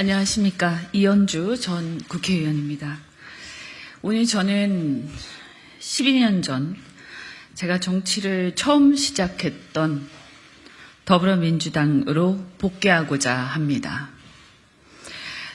안녕하십니까. 이현주 전 국회의원입니다. 오늘 저는 12년 전 제가 정치를 처음 시작했던 더불어민주당으로 복귀하고자 합니다.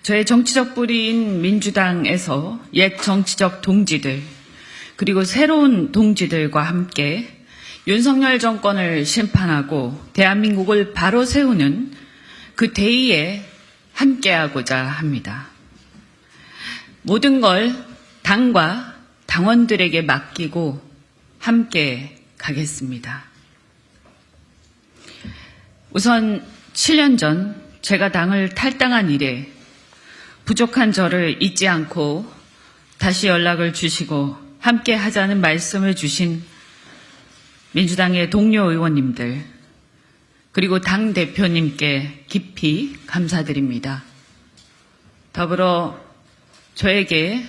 저의 정치적 뿌리인 민주당에서 옛 정치적 동지들 그리고 새로운 동지들과 함께 윤석열 정권을 심판하고 대한민국을 바로 세우는 그 대의에 함께하고자 합니다. 모든 걸 당과 당원들에게 맡기고 함께 가겠습니다. 우선 7년 전 제가 당을 탈당한 이래 부족한 저를 잊지 않고 다시 연락을 주시고 함께 하자는 말씀을 주신 민주당의 동료 의원님들 그리고 당대표님께 깊이 감사드립니다. 더불어 저에게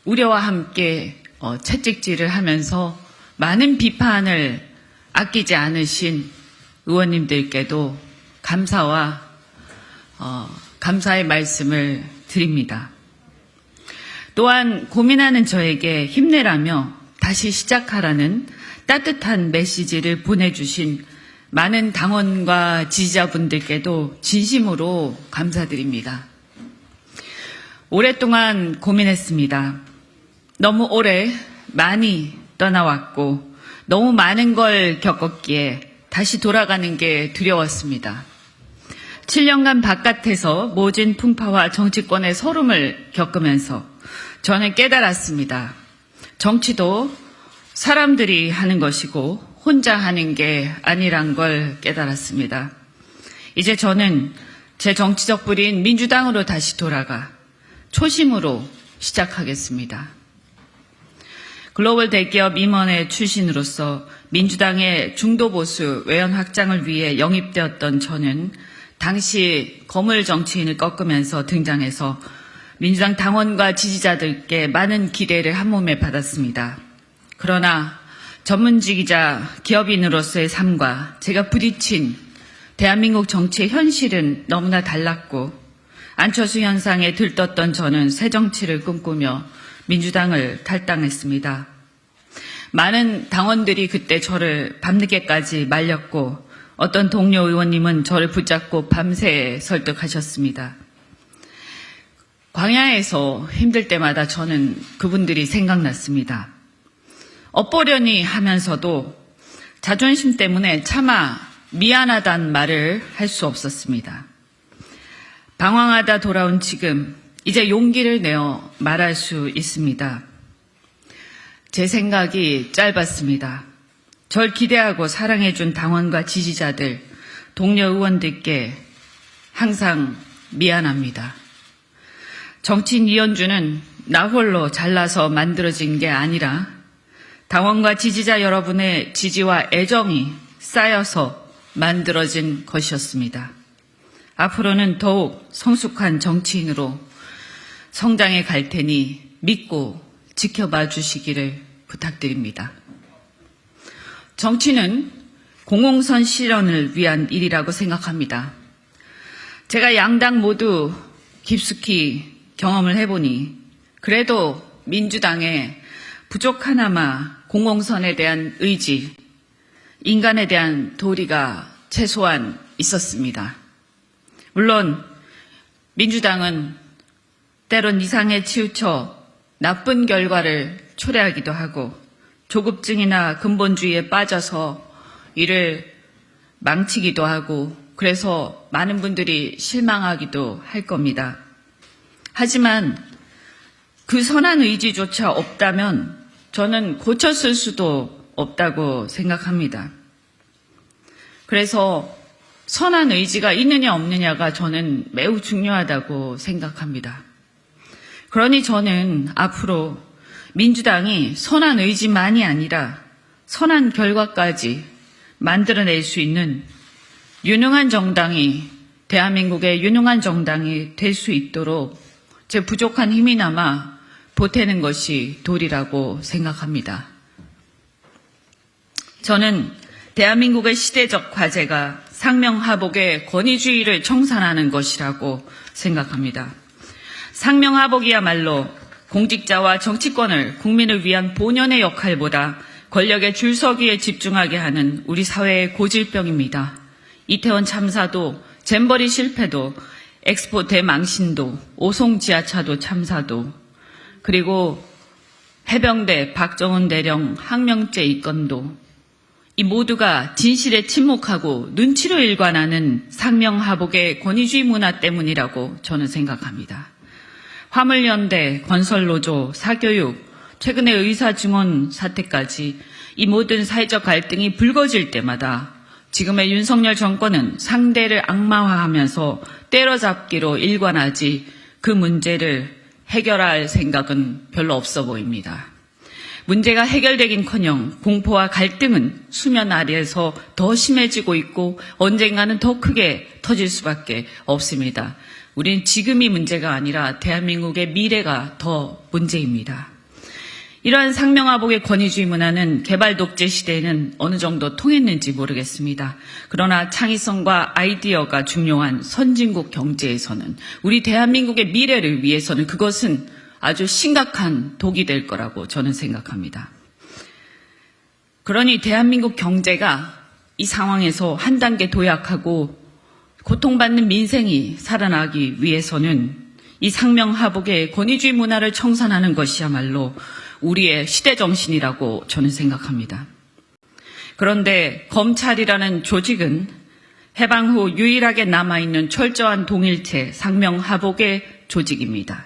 우려와 함께 채찍질을 하면서 많은 비판을 아끼지 않으신 의원님들께도 감사와 감사의 말씀을 드립니다. 또한 고민하는 저에게 힘내라며 다시 시작하라는 따뜻한 메시지를 보내주신 많은 당원과 지지자분들께도 진심으로 감사드립니다. 오랫동안 고민했습니다. 너무 오래 많이 떠나왔고 너무 많은 걸 겪었기에 다시 돌아가는 게 두려웠습니다. 7년간 바깥에서 모진 풍파와 정치권의 서름을 겪으면서 저는 깨달았습니다. 정치도 사람들이 하는 것이고 혼자 하는 게 아니란 걸 깨달았습니다. 이제 저는 제 정치적 뿌리인 민주당으로 다시 돌아가 초심으로 시작하겠습니다. 글로벌 대기업 임원의 출신으로서 민주당의 중도보수 외연 확장을 위해 영입되었던 저는 당시 거물 정치인을 꺾으면서 등장해서 민주당 당원과 지지자들께 많은 기대를 한몸에 받았습니다. 그러나 전문직이자 기업인으로서의 삶과 제가 부딪힌 대한민국 정치의 현실은 너무나 달랐고 안철수 현상에 들떴던 저는 새 정치를 꿈꾸며 민주당을 탈당했습니다. 많은 당원들이 그때 저를 밤늦게까지 말렸고 어떤 동료 의원님은 저를 붙잡고 밤새 설득하셨습니다. 광야에서 힘들 때마다 저는 그분들이 생각났습니다. 엇보려니 하면서도 자존심 때문에 차마 미안하단 말을 할 수 없었습니다. 방황하다 돌아온 지금 이제 용기를 내어 말할 수 있습니다. 제 생각이 짧았습니다. 절 기대하고 사랑해준 당원과 지지자들, 동료 의원들께 항상 미안합니다. 정치인 이현주는 나 홀로 잘나서 만들어진 게 아니라 당원과 지지자 여러분의 지지와 애정이 쌓여서 만들어진 것이었습니다. 앞으로는 더욱 성숙한 정치인으로 성장해 갈 테니 믿고 지켜봐 주시기를 부탁드립니다. 정치는 공공선 실현을 위한 일이라고 생각합니다. 제가 양당 모두 깊숙이 경험을 해보니 그래도 민주당의 부족하나마 공공선에 대한 의지, 인간에 대한 도리가 최소한 있었습니다. 물론 민주당은 때론 이상에 치우쳐 나쁜 결과를 초래하기도 하고 조급증이나 근본주의에 빠져서 이를 망치기도 하고 그래서 많은 분들이 실망하기도 할 겁니다. 하지만 그 선한 의지조차 없다면 저는 고쳤을 수도 없다고 생각합니다. 그래서 선한 의지가 있느냐 없느냐가 저는 매우 중요하다고 생각합니다. 그러니 저는 앞으로 민주당이 선한 의지만이 아니라 선한 결과까지 만들어낼 수 있는 유능한 정당이 대한민국의 유능한 정당이 될 수 있도록 제 부족한 힘이나마 보태는 것이 도리라고 생각합니다. 저는 대한민국의 시대적 과제가 상명하복의 권위주의를 청산하는 것이라고 생각합니다. 상명하복이야말로 공직자와 정치권을 국민을 위한 본연의 역할보다 권력의 줄서기에 집중하게 하는 우리 사회의 고질병입니다. 이태원 참사도, 잼버리 실패도, 엑스포 대망신도, 오송 지하차도 참사도, 그리고 해병대 박정훈 대령 항명죄 입건도, 이 모두가 진실에 침묵하고 눈치로 일관하는 상명하복의 권위주의 문화 때문이라고 저는 생각합니다. 화물연대, 건설노조, 사교육, 최근의 의사증원 사태까지 이 모든 사회적 갈등이 불거질 때마다 지금의 윤석열 정권은 상대를 악마화하면서 때려잡기로 일관하지 그 문제를 해결할 생각은 별로 없어 보입니다. 문제가 해결되긴커녕 공포와 갈등은 수면 아래에서 더 심해지고 있고 언젠가는 더 크게 터질 수밖에 없습니다. 우리는 지금이 문제가 아니라 대한민국의 미래가 더 문제입니다. 이러한 상명하복의 권위주의 문화는 개발 독재 시대에는 어느 정도 통했는지 모르겠습니다. 그러나 창의성과 아이디어가 중요한 선진국 경제에서는, 우리 대한민국의 미래를 위해서는 그것은 아주 심각한 독이 될 거라고 저는 생각합니다. 그러니 대한민국 경제가 이 상황에서 한 단계 도약하고 고통받는 민생이 살아나기 위해서는 이 상명하복의 권위주의 문화를 청산하는 것이야말로 우리의 시대정신이라고 저는 생각합니다. 그런데 검찰이라는 조직은 해방 후 유일하게 남아있는 철저한 동일체 상명하복의 조직입니다.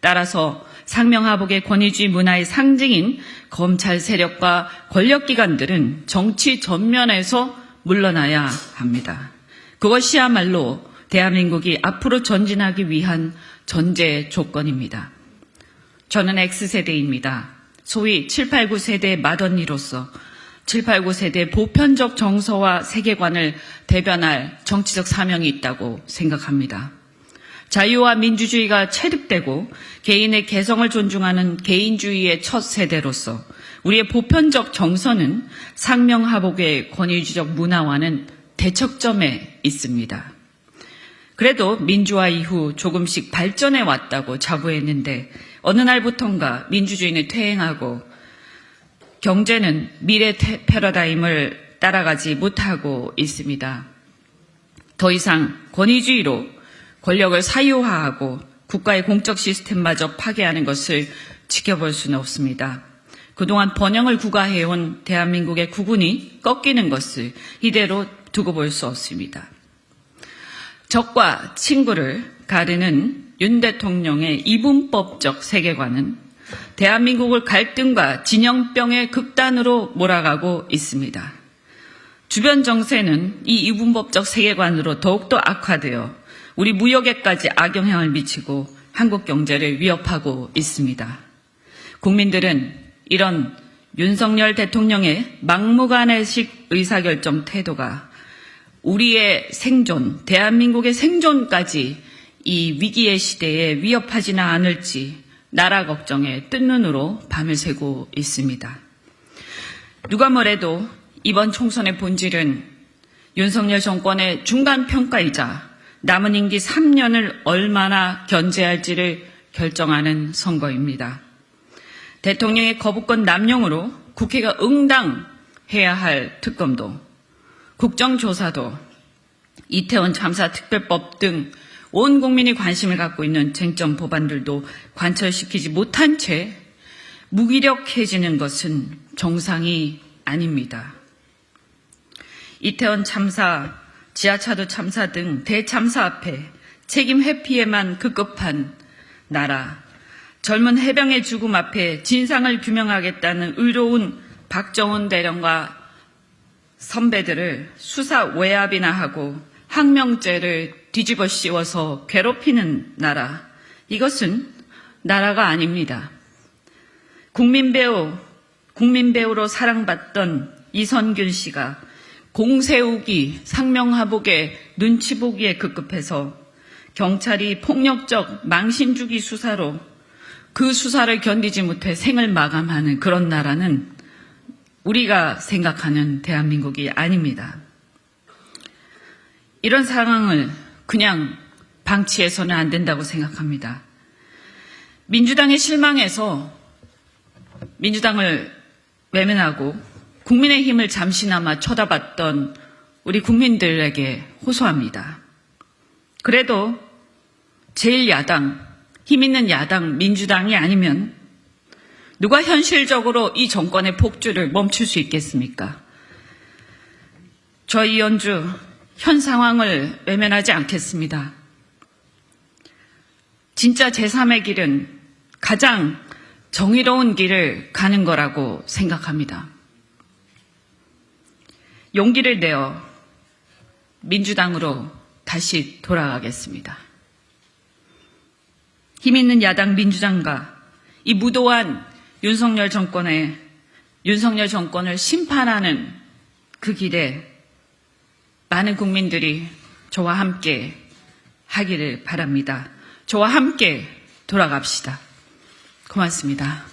따라서 상명하복의 권위주의 문화의 상징인 검찰 세력과 권력기관들은 정치 전면에서 물러나야 합니다. 그것이야말로 대한민국이 앞으로 전진하기 위한 전제 조건입니다. 저는 X세대입니다. 소위 789 세대의 맏언니로서 789 세대의 보편적 정서와 세계관을 대변할 정치적 사명이 있다고 생각합니다. 자유와 민주주의가 체득되고 개인의 개성을 존중하는 개인주의의 첫 세대로서 우리의 보편적 정서는 상명하복의 권위주의적 문화와는 대척점에 있습니다. 그래도 민주화 이후 조금씩 발전해 왔다고 자부했는데 어느 날부턴가 민주주의는 퇴행하고 경제는 미래 패러다임을 따라가지 못하고 있습니다. 더 이상 권위주의로 권력을 사유화하고 국가의 공적 시스템마저 파괴하는 것을 지켜볼 수는 없습니다. 그동안 번영을 구가해온 대한민국의 국운이 꺾이는 것을 이대로 두고 볼 수 없습니다. 적과 친구를 가르는 윤 대통령의 이분법적 세계관은 대한민국을 갈등과 진영병의 극단으로 몰아가고 있습니다. 주변 정세는 이 이분법적 세계관으로 더욱더 악화되어 우리 무역에까지 악영향을 미치고 한국 경제를 위협하고 있습니다. 국민들은 이런 윤석열 대통령의 막무가내식 의사결정 태도가 우리의 생존, 대한민국의 생존까지 이 위기의 시대에 위협하지는 않을지 나라 걱정에 뜬 눈으로 밤을 새고 있습니다. 누가 뭐래도 이번 총선의 본질은 윤석열 정권의 중간평가이자 남은 임기 3년을 얼마나 견제할지를 결정하는 선거입니다. 대통령의 거부권 남용으로 국회가 응당해야 할 특검도, 국정조사도, 이태원 참사 특별법 등 온 국민이 관심을 갖고 있는 쟁점 법안들도 관철시키지 못한 채 무기력해지는 것은 정상이 아닙니다. 이태원 참사, 지하차도 참사 등 대참사 앞에 책임 회피에만 급급한 나라, 젊은 해병의 죽음 앞에 진상을 규명하겠다는 의로운 박정훈 대령과 선배들을 수사 외압이나 하고 항명죄를 뒤집어 씌워서 괴롭히는 나라, 이것은 나라가 아닙니다. 국민배우로 사랑받던 이선균 씨가 공세우기, 상명하복의 눈치 보기에 급급해서 경찰이 폭력적 망신주기 수사로 그 수사를 견디지 못해 생을 마감하는 그런 나라는 우리가 생각하는 대한민국이 아닙니다. 이런 상황을 그냥 방치해서는 안 된다고 생각합니다. 민주당의 실망에서 민주당을 외면하고 국민의힘을 잠시나마 쳐다봤던 우리 국민들에게 호소합니다. 그래도 제1야당, 힘있는 야당 민주당이 아니면 누가 현실적으로 이 정권의 폭주를 멈출 수 있겠습니까? 저 이현주 현 상황을 외면하지 않겠습니다. 진짜 제3의 길은 가장 정의로운 길을 가는 거라고 생각합니다. 용기를 내어 민주당으로 다시 돌아가겠습니다. 힘있는 야당 민주당과 이 무도한 윤석열 정권을 심판하는 그 길에 많은 국민들이 저와 함께 하기를 바랍니다. 저와 함께 돌아갑시다. 고맙습니다.